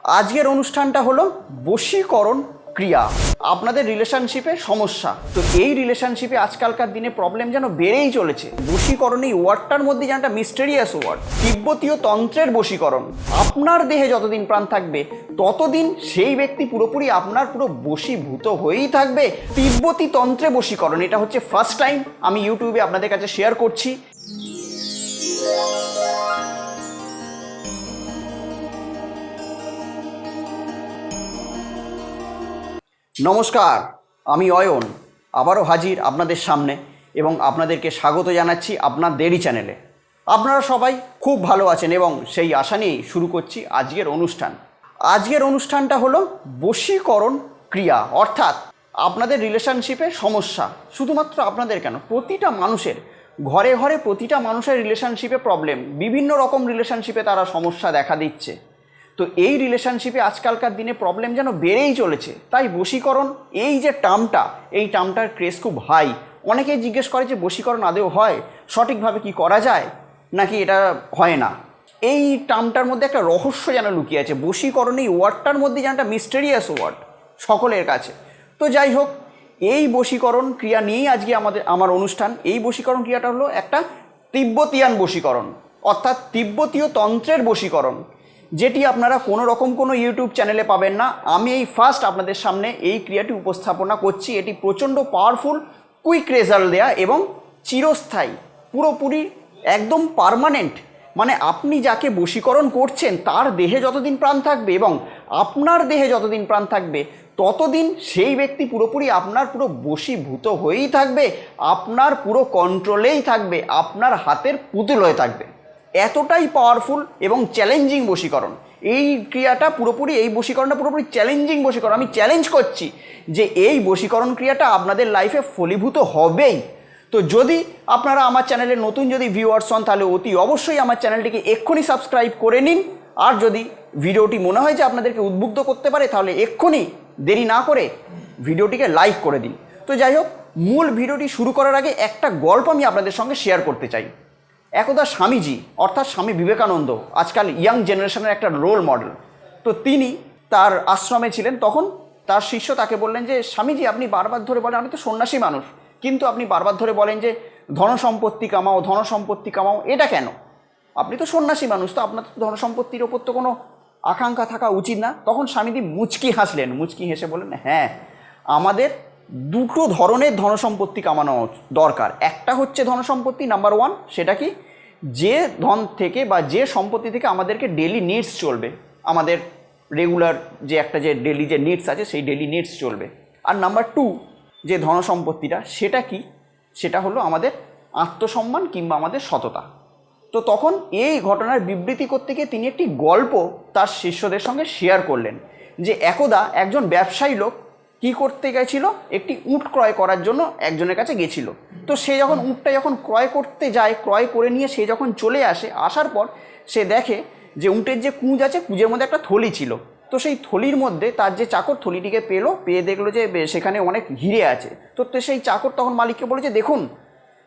আজকের অনুষ্ঠানটা হলো বশীকরণ ক্রিয়া। আপনাদের রিলেশনশিপে সমস্যা, তো এই রিলেশনশিপে আজকালকার দিনে প্রবলেম যেন বেড়েই চলেছে। বশীকরণ এই ওয়ার্ডটার মধ্যে যেন একটা মিস্টেরিয়াস ওয়ার্ড, তিব্বতীয় তন্ত্রের বশীকরণ। আপনার দেহে যতদিন প্রাণ থাকবে ততদিন সেই ব্যক্তি পুরোপুরি আপনার পুরো বশীভূত হয়েই থাকবে। তিব্বতী তন্ত্রে বশীকরণ, এটা হচ্ছে ফার্স্ট টাইম আমি ইউটিউবে আপনাদের কাছে শেয়ার করছি। নমস্কার, আমি অয়ন আবারও হাজির আপনাদের সামনে এবং আপনাদেরকে স্বাগত জানাচ্ছি আপনাদেরই চ্যানেলে। আপনারা সবাই খুব ভালো আছেন এবং সেই আশা নিয়েই শুরু করছি আজকের অনুষ্ঠান। আজকের অনুষ্ঠানটা হলো বশীকরণ ক্রিয়া, অর্থাৎ আপনাদের রিলেশনশিপে সমস্যা, শুধুমাত্র আপনাদের কেন, প্রতিটা মানুষের ঘরে ঘরে প্রতিটা মানুষের রিলেশনশিপে প্রবলেম, বিভিন্ন রকম রিলেশনশিপে তারা সমস্যা দেখা দিচ্ছে। তো এই রিলেশনশিপে আজকালকার দিনে প্রবলেম যেন বেড়েই চলেছে। তাই বশীকরণ এই যে টার্মটা, এই টার্মটার ক্রেজ খুব হাই। অনেকেই জিজ্ঞেস করে যে বশীকরণ আদৌ হয়, সঠিকভাবে কি করা যায় নাকি এটা হয় না। এই টার্মটার মধ্যে একটা রহস্য যেন লুকিয়ে আছে। বশীকরণ এই ওয়ার্ডটার মধ্যে যেন একটা মিস্টেরিয়াস ওয়ার্ড সকলের কাছে। তো যাই হোক, এই বশীকরণ ক্রিয়া নিয়েই আজকে আমার অনুষ্ঠান। এই বশীকরণ ক্রিয়াটা হলো একটা তিব্বতিয়ান বশীকরণ, অর্থাৎ তিব্বতীয় তন্ত্রের বশীকরণ, যেটি আপনারা কোনো রকম কোনো ইউটিউব চ্যানেলে পাবেন না। আমি এই ফার্স্ট আপনাদের সামনে এই ক্রিয়াটি উপস্থাপনা করছি। এটি প্রচণ্ড পাওয়ারফুল, কুইক রেজাল্ট দেয়া এবং চিরস্থায়ী, পুরোপুরি একদম পার্মানেন্ট। মানে আপনি যাকে বশীকরণ করছেন তার দেহে যতদিন প্রাণ থাকবে এবং আপনার দেহে যতদিন প্রাণ থাকবে ততদিন সেই ব্যক্তি পুরোপুরি আপনার পুরো বশীভূত হয়েই থাকবে, আপনার পুরো কন্ট্রোলেই থাকবে, আপনার হাতের পুতুল হয়ে থাকবে। এতটাই পাওয়ারফুল এবং চ্যালেঞ্জিং বশীকরণ এই ক্রিয়াটা, পুরোপুরি এই বশীকরণটা পুরোপুরি চ্যালেঞ্জিং বশীকরণ। আমি চ্যালেঞ্জ করছি যে এই বশীকরণ ক্রিয়াটা আপনাদের লাইফে ফলীভূত হবেই। তো যদি আপনারা আমার চ্যানেলে নতুন যদি ভিউয়ার্স হন তাহলে অতি অবশ্যই আমার চ্যানেলটিকে এক্ষুনি সাবস্ক্রাইব করে নিন। আর যদি ভিডিওটি মনে হয় যে আপনাদেরকে উদ্বুদ্ধ করতে পারে তাহলে এক্ষুনি দেরি না করে ভিডিওটিকে লাইক করে দিন। তো যাই হোক, মূল ভিডিওটি শুরু করার আগে একটা গল্প আমি আপনাদের সঙ্গে শেয়ার করতে চাই। একদা স্বামীজি অর্থাৎ স্বামী বিবেকানন্দ আজকাল ইয়াং জেনারেশনের একটা রোল মডেল। তো তিনি তার আশ্রমে ছিলেন, তখন তার শিষ্য তাকে বললেন যে স্বামীজি আপনি বারবার ধরে বলেন, আমি তো সন্ন্যাসী মানুষ, কিন্তু আপনি বারবার ধরে বলেন যে ধনসম্পত্তি কামাও, ধনসম্পত্তি কামাও, এটা কেন? আপনি তো সন্ন্যাসী মানুষ, তো আপনার ধনসম্পত্তির ওপর তো কোনো আকাঙ্ক্ষা থাকা উচিত না। তখন স্বামীজি মুচকি হাসলেন, মুচকি হেসে বললেন, হ্যাঁ, আমাদের দুটো ধরনের ধনসম্পত্তি কামানো দরকার। একটা হচ্ছে ধনসম্পত্তি নাম্বার ওয়ান, সেটা কি, যে ধন থেকে বা যে সম্পত্তি থেকে আমাদেরকে ডেলি নিডস চলবে, আমাদের রেগুলার যে একটা যে ডেলি যে নিডস আছে সেই ডেলি নিডস চলবে। আর নাম্বার টু যে ধনসম্পত্তিটা, সেটা কি, সেটা হলো আমাদের আত্মসম্মান কিংবা আমাদের সততা। তো তখন এই ঘটনার বিবৃতি করতে গিয়ে তিনি একটি গল্প তার শিষ্যদের সঙ্গে শেয়ার করলেন যে একদা একজন ব্যবসায়ী লোক কি করতে গেছিল, একটি উট ক্রয় করার জন্য একজনের কাছে গেছিল। তো সে যখন উটটা যখন ক্রয় করতে যায়, ক্রয় করে নিয়ে সে যখন চলে আসে, আসার পর সে দেখে যে উটের যে কুঁজ আছে, কুঁজের মধ্যে একটা থলি ছিল। তো সেই থলির মধ্যে তার যে চাকর থলিটিকে পেয়ে দেখলো যে সেখানে অনেক হিরে আছে। তো সেই চাকর তখন মালিককে বলে যে দেখুন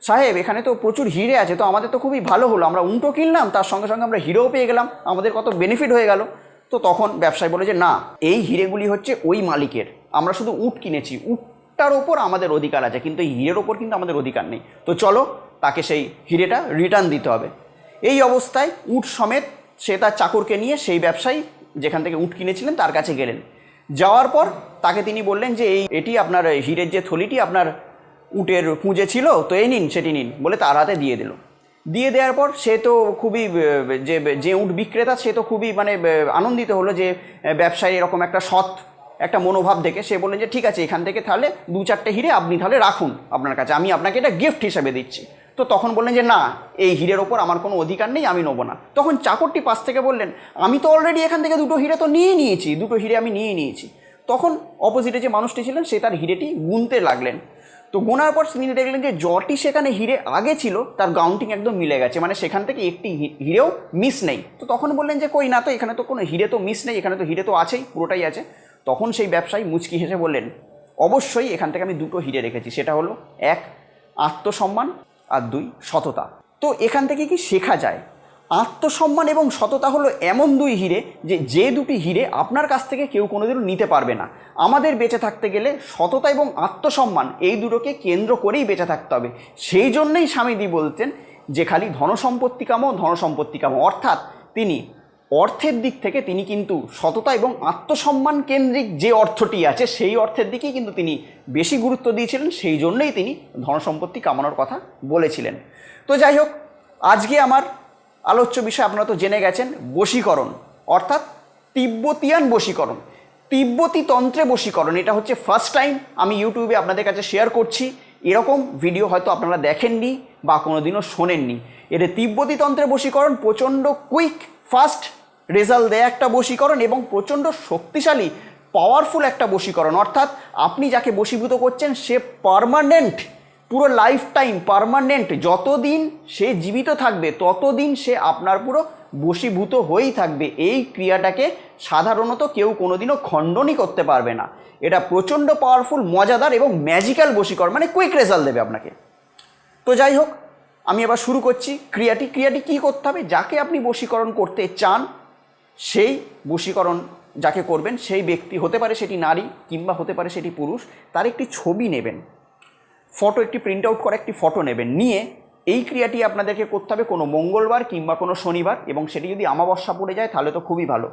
সাহেব, এখানে তো প্রচুর হিরে আছে, তো আমাদের তো খুবই ভালো হলো, আমরা উটও কিনলাম, তার সঙ্গে সঙ্গে আমরা হিরেও পেয়ে গেলাম, আমাদের কত বেনিফিট হয়ে গেল। তো তখন ব্যবসায়ী বলে যে না, এই হিরেগুলি হচ্ছে ওই মালিকের, আমরা শুধু উট কিনেছি, উটটার ওপর আমাদের অধিকার আছে, কিন্তু এই হিরের ওপর কিন্তু আমাদের অধিকার নেই। তো চলো তাকে সেই হিরেটা রিটার্ন দিতে হবে। এই অবস্থায় উট সমেত সে তার চাকরকে নিয়ে সেই ব্যবসায়ী যেখান থেকে উট কিনেছিলেন তার কাছে গেলেন। যাওয়ার পর তাকে তিনি বললেন যে এটি আপনার হিরের যে থলিটি আপনার উটের পুঁজে ছিল, তো এই নিন, সেটি নিন বলে তার হাতে দিয়ে দিল। দিয়ে দেওয়ার পর সে তো খুবই, যে উট বিক্রেতা সে তো খুবই মানে আনন্দিত হলো যে ব্যবসায়ী এরকম একটা সৎ একটা মনোভাব দেখে। সে বললেন যে ঠিক আছে, এখান থেকে তাহলে 2-4টে হিরে আপনি তাহলে রাখুন আপনার কাছে, আমি আপনাকে এটা গিফট হিসেবে দিচ্ছি। তো তখন বললেন যে না, এই হিরের ওপর আমার কোনো অধিকার নেই, আমি নেবো না। তখন চাকরটি পাশ থেকে বললেন, আমি তো অলরেডি এখান থেকে 2টো হিরে তো নিয়ে নিয়েছি, 2টো হিরে আমি নিয়ে নিয়েছি। তখন অপোজিটে যে মানুষটি ছিলেন সে তার হিরেটি গুনতে লাগলেন। তো গোনার পর তিনি দেখলেন যে যটি সেখানে হিরে আগে ছিল তার কাউন্টিং একদম মিলে গেছে, মানে সেখান থেকে একটি হিরেও মিস নেই। তো তখন বললেন যে কই না, তো এখানে তো কোনো হিরে তো মিস নেই, এখানে তো হিরে তো আছেই, পুরোটাই আছে। তখন সেই ব্যবসায়ী মুচকি হেসে বললেন, অবশ্যই এখান থেকে আমি 2টো হিরে রেখেছি, সেটা হলো 1 আত্মসম্মান আর 2 সততা। তো এখান থেকে কি শেখা যায়? আত্মসম্মান এবং সততা হলো এমন দুই হিরে যে দুটি হিরে আপনার কাছ থেকে কেউ কোনোদিনও নিতে পারবে না। আমাদের বেঁচে থাকতে গেলে সততা এবং আত্মসম্মান এই দুটোকে কেন্দ্র করেই বেঁচে থাকতে হবে। সেই জন্যই স্বামীজি বলতেন যে খালি ধনসম্পত্তি কামাও, ধনসম্পত্তি কামাও। অর্থাৎ তিনি অর্থের দিক থেকে তিনি কিন্তু সততা এবং আত্মসম্মান কেন্দ্রিক যে অর্থটি আছে সেই অর্থের দিকেই কিন্তু তিনি বেশি গুরুত্ব দিয়েছিলেন। সেই জন্যই তিনি ধনসম্পত্তি কামানোর কথা বলেছিলেন। তো যাই হোক, আজকে আমার আলোচ্য বিষয় আপনারা তো জেনে গেছেন, বশীকরণ অর্থাৎ তিব্বতিয়ান বশীকরণ, তিব্বতী তন্ত্রে বশীকরণ। এটা হচ্ছে ফার্স্ট টাইম আমি ইউটিউবে আপনাদের কাছে শেয়ার করছি। এরকম ভিডিও হয়তো আপনারা দেখেননি বা কোনোদিনও শোনেননি। এটা তিব্বতী তন্ত্রে বশীকরণ, প্রচণ্ড কুইক ফাস্ট রেজাল্ট দেয় একটা বশীকরণ এবং প্রচণ্ড শক্তিশালী পাওয়ারফুল একটা বশীকরণ। অর্থাৎ আপনি যাকে বশীভূত করছেন সে পার্মানেন্ট, পুরো লাইফ টাইম পার্মানেন্ট, যতদিন সে জীবিত থাকবে ততদিন সে আপনার পুরো বশীভূত হয়েই থাকবে। এই ক্রিয়াটাকে সাধারণত কেউ কোনোদিনও খণ্ডনই করতে পারবে না। এটা প্রচণ্ড পাওয়ারফুল, মজাদার এবং ম্যাজিক্যাল বশীকরণ, মানে কুইক রেজাল্ট দেবে আপনাকে। তো যাই হোক, আমি এবার শুরু করছি। ক্রিয়াটি কী করতে হবে? যাকে আপনি বশীকরণ করতে চান সেই বশীকরণ যাকে করবেন সেই ব্যক্তি, হতে পারে সেটি নারী কিংবা হতে পারে সেটি পুরুষ, তার একটি ছবি নেবেন, ফটো, একটি প্রিন্ট আউট করা একটি ফটো নেবেন। নিয়ে এই ক্রিয়াটি আপনাদেরকে করতে হবে কোনো মঙ্গলবার কিংবা কোনো শনিবার, এবং সেটি যদি অমাবস্যা পড়ে যায় তাহলে তো খুবই ভালো।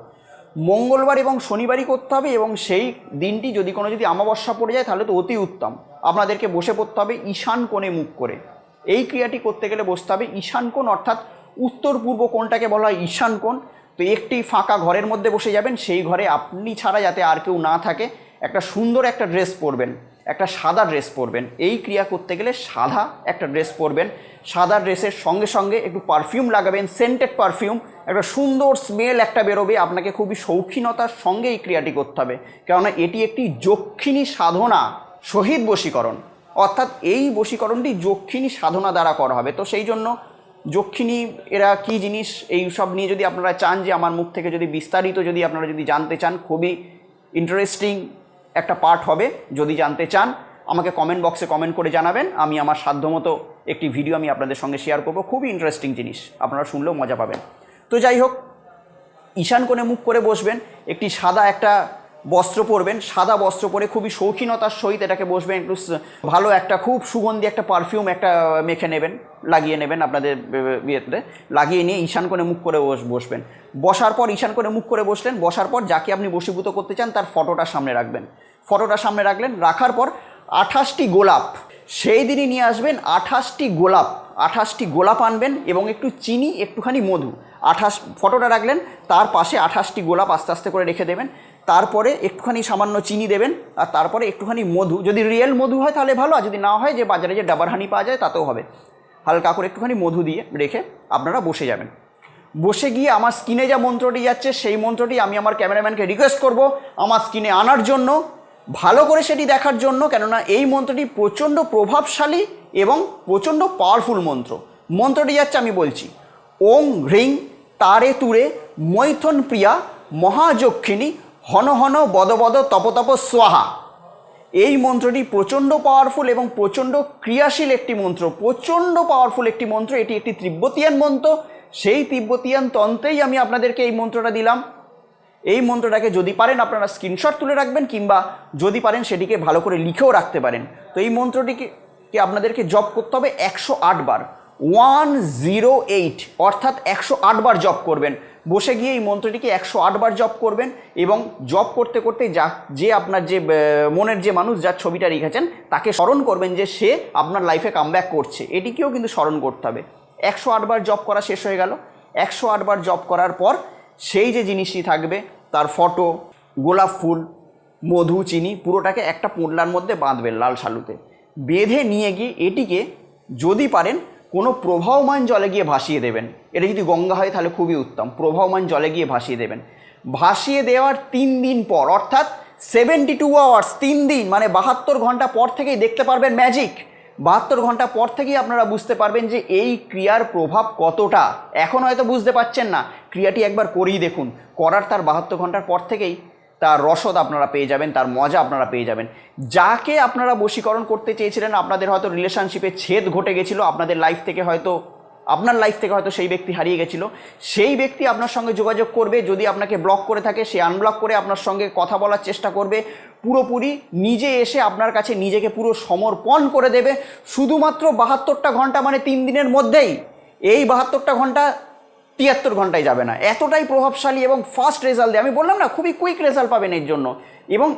মঙ্গলবার এবং শনিবারই করতে হবে, এবং সেই দিনটি যদি অমাবস্যা পড়ে যায় তাহলে তো অতি উত্তম। আপনাদেরকে বসে পড়তে হবে ঈশান কোণে মুখ করে। এই ক্রিয়াটি করতে গেলে বসতে হবে ঈশান কোণ, অর্থাৎ উত্তর পূর্ব কোণটাকে বলা হয় ঈশান কোণ। তো একটি ফাঁকা ঘরের মধ্যে বসে যাবেন, সেই ঘরে আপনি ছাড়া যাতে আর কেউ না থাকে। একটা সুন্দর একটা ড্রেস পরবেন, একটা সাদা ড্রেস পরবেন। এই ক্রিয়া করতে গেলে সাদা একটা ড্রেস পরবেন। সাদা ড্রেসের সঙ্গে সঙ্গে একটু পারফিউম লাগাবেন, সেন্টেড পারফিউম, একটা সুন্দর স্মেল একটা বেরোবে। আপনাকে খুবই শৌখিনতার সঙ্গে এই ক্রিয়াটি করতে হবে, কেননা এটি একটি যক্ষিণী সাধনা সহিত বশীকরণ। অর্থাৎ এই বশীকরণটি যক্ষিণী সাধনা দ্বারা করা হবে। তো সেই জন্য যক্ষিণী এরা কী জিনিস, এই সব নিয়ে যদি আপনারা চান যে আমার মুখ থেকে যদি বিস্তারিত যদি আপনারা যদি জানতে চান, খুবই ইন্টারেস্টিং একটা পার্ট হবে। যদি জানতে চান আমাকে কমেন্ট বক্সে কমেন্ট করে জানাবেন, আমি আমার সাধ্যমতো একটি ভিডিও আমি আপনাদের সঙ্গে শেয়ার করব। খুবই ইন্টারেস্টিং জিনিস, আপনারা শুনলেও মজা পাবেন। তো যাই হোক, ঈশান কোণে মুখ করে বসবেন, একটি সাদা একটা বস্ত্র পরবেন, সাদা বস্ত্র পরে খুবই শৌখিনতার সহিত এটাকে বসবেন। একটু ভালো একটা খুব সুগন্ধি একটা পারফিউম একটা মেখে নেবেন, লাগিয়ে নেবেন আপনাদের বিয়েতে, লাগিয়ে নিয়ে ঈশান কোণে মুখ করে বসবেন। বসার পর ঈশান কোণে মুখ করে বসলেন, বসার পর যাকে আপনি বশীভূত করতে চান তার ফটোটা সামনে রাখবেন। ফটোটা সামনে রাখলেন, রাখার পর 28টি গোলাপ সেই দিনই নিয়ে আসবেন। 28টি গোলাপ আনবেন এবং একটু চিনি, একটুখানি মধু। ফটোটা রাখলেন, তার পাশে 28টি গোলাপ আস্তে আস্তে করে রেখে দেবেন। তারপরে একটুখানি সামান্য চিনি দেবেন, আর তারপরে একটুখানি মধু, যদি রিয়েল মধু হয় তাহলে ভালো, আর যদি না হয় যে বাজারে যে ডাবার হানি পাওয়া যায় তাতেও হবে। হালকা করে একটুখানি মধু দিয়ে রেখে আপনারা বসে যাবেন। বসে গিয়ে আমার স্ক্রিনে যা মন্ত্রটি যাচ্ছে সেই মন্ত্রটি আমি আমার ক্যামেরাম্যানকে রিকোয়েস্ট করব আমার স্ক্রিনে আনার জন্য, ভালো করে সেটি দেখার জন্য, কেননা এই মন্ত্রটি প্রচণ্ড প্রভাবশালী এবং প্রচণ্ড পাওয়ারফুল মন্ত্র। মন্ত্রটি যাচ্ছে, আমি বলছি, ওং হ্রিং তারে তুরে মৈথন প্রিয়া মহাযক্ষিণী হন হন বদ বদ তপ তপ স্বাহা। এই মন্ত্রটি প্রচণ্ড পাওয়ারফুল এবং প্রচণ্ড ক্রিয়াশীল একটি মন্ত্র, প্রচণ্ড পাওয়ারফুল একটি মন্ত্র। এটি একটি তিব্বতিয়ান মন্ত্র, সেই তিব্বতিয়ান তন্ত্রেই আমি আপনাদেরকে এই মন্ত্রটা দিলাম। এই মন্ত্রটাকে যদি পারেন আপনারা স্ক্রিনশট তুলে রাখবেন, কিংবা যদি পারেন সেটিকে ভালো করে লিখেও রাখতে পারেন। তো এই মন্ত্রটিকে আপনাদেরকে জপ করতে হবে 108 বার, 108, অর্থাৎ 108 বার জপ করবেন। বসে গিয়ে এই মন্ত্রটিকে 108 বার জপ করবেন, এবং জপ করতে করতে যে আপনার যে মনের যে মানুষ যার ছবিটা রেখেছেন তাকে স্মরণ করবেন যে সে আপনার লাইফে কামব্যাক করছে। এটিকেও কিন্তু স্মরণ করতে হবে। 108 বার জপ করা শেষ হয়ে গেল। 108 বার জপ করার পর সেই যে জিনিসটি থাকবে, তার ফটো, গোলাপ ফুল, মধু, চিনি, পুরোটাকে একটা পোটলার মধ্যে বাঁধবেন, লাল শালুতে বেঁধে নিয়ে গিয়ে এটিকে যদি পারেন কোনো প্রবাহমান জলে গিয়ে ভাসিয়ে দেবেন। এটা যদি গঙ্গা হয় তাহলে খুবই উত্তম। প্রবাহমান জলে গিয়ে ভাসিয়ে দেবেন। ভাসিয়ে দেওয়ার 3 দিন পর, অর্থাৎ 72 আওয়ার্স, 3 দিন মানে 72 ঘন্টা পর থেকেই দেখতে পারবেন ম্যাজিক। 72 ঘন্টা পর থেকেই আপনারা বুঝতে পারবেন যে এই ক্রিয়ার প্রভাব কতটা। এখন হয়তো বুঝতে পারছেন না, ক্রিয়াটি একবার করেই দেখুন। করার তার 72 ঘন্টার পর থেকেই তার রসদ আপনারা পেয়ে যাবেন, তার মজা আপনারা পেয়ে যাবেন। যাকে আপনারা বশীকরণ করতে চেয়েছিলেন, আপনাদের হয়তো রিলেশনশিপে ছেদ ঘটে গেছিলো, আপনাদের লাইফ থেকে হয়তো আপনার লাইফ থেকে হয়তো সেই ব্যক্তি হারিয়ে গেছিল, সেই ব্যক্তি আপনার সঙ্গে যোগাযোগ করবে। যদি আপনাকে ব্লক করে থাকে, সে আনব্লক করে আপনার সঙ্গে কথা বলার চেষ্টা করবে, পুরোপুরি নিজে এসে আপনার কাছে নিজেকে পুরো সমর্পণ করে দেবে। শুধুমাত্র 72টা ঘন্টা, মানে 3 দিনের মধ্যেই। এই 72টা ঘন্টা 73 ঘন্টায় যাবে না, এতটাই প্রভাবশালী এবং ফাস্ট রেজাল্ট দেয়। আমি বললাম না, খুবই কুইক রেজাল্ট পাবেন এর জন্য। এবং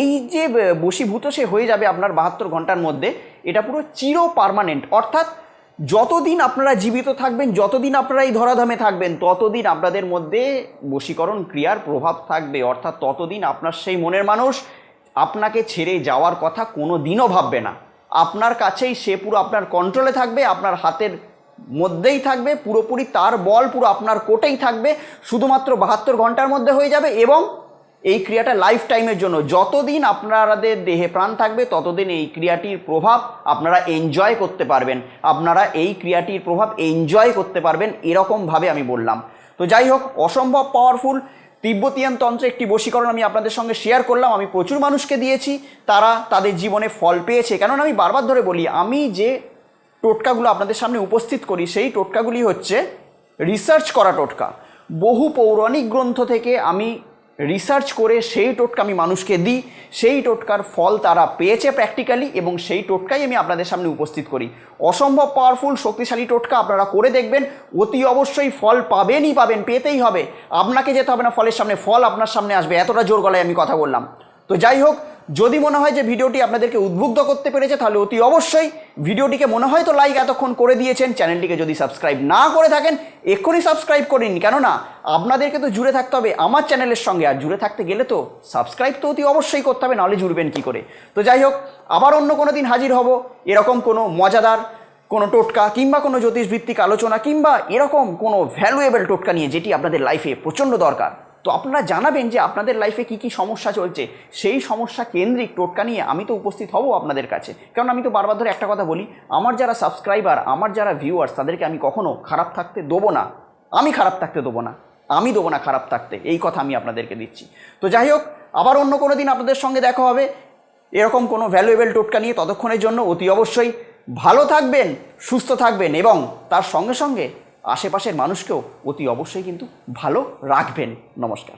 এই যে বশীভূত সে হয়ে যাবে আপনার 72 ঘন্টার মধ্যে, এটা পুরো চির পার্মানেন্ট। অর্থাৎ যতদিন আপনারা জীবিত থাকবেন, যতদিন আপনারা এই ধরাধামে থাকবেন, ততদিন আপনাদের মধ্যে বশীকরণ ক্রিয়ার প্রভাব থাকবে। অর্থাৎ ততদিন আপনার সেই মনের মানুষ আপনাকে ছেড়ে যাওয়ার কথা কোনো দিনও ভাববে না। আপনার কাছেই সে পুরো আপনার কন্ট্রোলে থাকবে, আপনার হাতের মধ্যেই থাকবে, পুরোপুরি তার বল পুরো আপনার কোটেই থাকবে। শুধুমাত্র 72 ঘন্টার মধ্যে হয়ে যাবে। এবং এই ক্রিয়াটা লাইফ টাইমের জন্য, যতদিন আপনাদের দেহে প্রাণ থাকবে ততদিন এই ক্রিয়াটির প্রভাব আপনারা এনজয় করতে পারবেন। আপনারা এই ক্রিয়াটির প্রভাব এনজয় করতে পারবেন, এরকমভাবে আমি বললাম। তো যাই হোক, অসম্ভব পাওয়ারফুল তিব্বতিয়ান তন্ত্রে একটি বশীকরণ আমি আপনাদের সঙ্গে শেয়ার করলাম। আমি প্রচুর মানুষকে দিয়েছি, তারা তাদের জীবনে ফল পেয়েছে। কেননা আমি বারবার ধরে বলি, আমি যে টোটকাগুলো আপনাদের সামনে উপস্থিত করি, সেই টোটকাগুলি হচ্ছে রিসার্চ করা টোটকা। বহু পৌরাণিক গ্রন্থ থেকে আমি রিসার্চ করে সেই টোটকা আমি মানুষকে দিই। সেই টোটকার ফল তারা পেয়েছে প্র্যাকটিক্যালি, এবং সেই টোটকাই আমি আপনাদের সামনে উপস্থিত করি। অসম্ভব পাওয়ারফুল শক্তিশালী টোটকা, আপনারা করে দেখবেন, অতি অবশ্যই ফল পাবেনই পাবেন, পেতেই হবে। আপনাকে যেতে হবে না ফলের সামনে, ফল আপনার সামনে আসবে। এতটা জোর গলায় আমি কথা বললাম। তো যাই হোক, যদি মনে হয় যে ভিডিওটি আপনাদেরকে উদ্বুদ্ধ করতে পেরেছে, তাহলে অতি অবশ্যই ভিডিওটিকে মনে হয় তো লাইক এতক্ষণ করে দিয়েছেন। চ্যানেলটিকে যদি সাবস্ক্রাইব না করে থাকেন, এক্ষুনি সাবস্ক্রাইব করে নিন। কেননা আপনাদেরকে তো জুড়ে থাকতে হবে আমার চ্যানেলের সঙ্গে, আর জুড়ে থাকতে গেলে তো সাবস্ক্রাইব তো অতি অবশ্যই করতে হবে, নাহলে জুড়বেন কী করে। তো যাই হোক, আবার অন্য কোনো দিন হাজির হব এরকম কোনো মজাদার কোনো টোটকা, কিংবা কোনো জ্যোতিষভিত্তিক আলোচনা, কিংবা এরকম কোনো ভ্যালুয়েবল টোটকা নিয়ে, যেটি আপনাদের লাইফে প্রচণ্ড দরকার। তো আপনারা জানাবেন যে আপনাদের লাইফে কী কী সমস্যা চলছে, সেই সমস্যা কেন্দ্রিক টোটকা নিয়ে আমি তো উপস্থিত হব আপনাদের কাছে। কারণ আমি তো বারবার ধরে একটা কথা বলি, আমার যারা সাবস্ক্রাইবার, আমার যারা ভিউয়ার্স, তাদেরকে আমি কখনো খারাপ থাকতে দেবো না। আমি খারাপ থাকতে দেবো না, আমি দেবো না খারাপ থাকতে, এই কথা আমি আপনাদেরকে দিচ্ছি। তো যাই হোক, আবার অন্য কোনো দিন আপনাদের সঙ্গে দেখা হবে এরকম কোনো ভ্যালুয়েবল টোটকা নিয়ে। ততক্ষণের জন্য অতি অবশ্যই ভালো থাকবেন, সুস্থ থাকবেন, এবং তার সঙ্গে সঙ্গে আশেপাশের মানুষকেও অতি অবশ্যই কিন্তু ভালো রাখবেন। নমস্কার।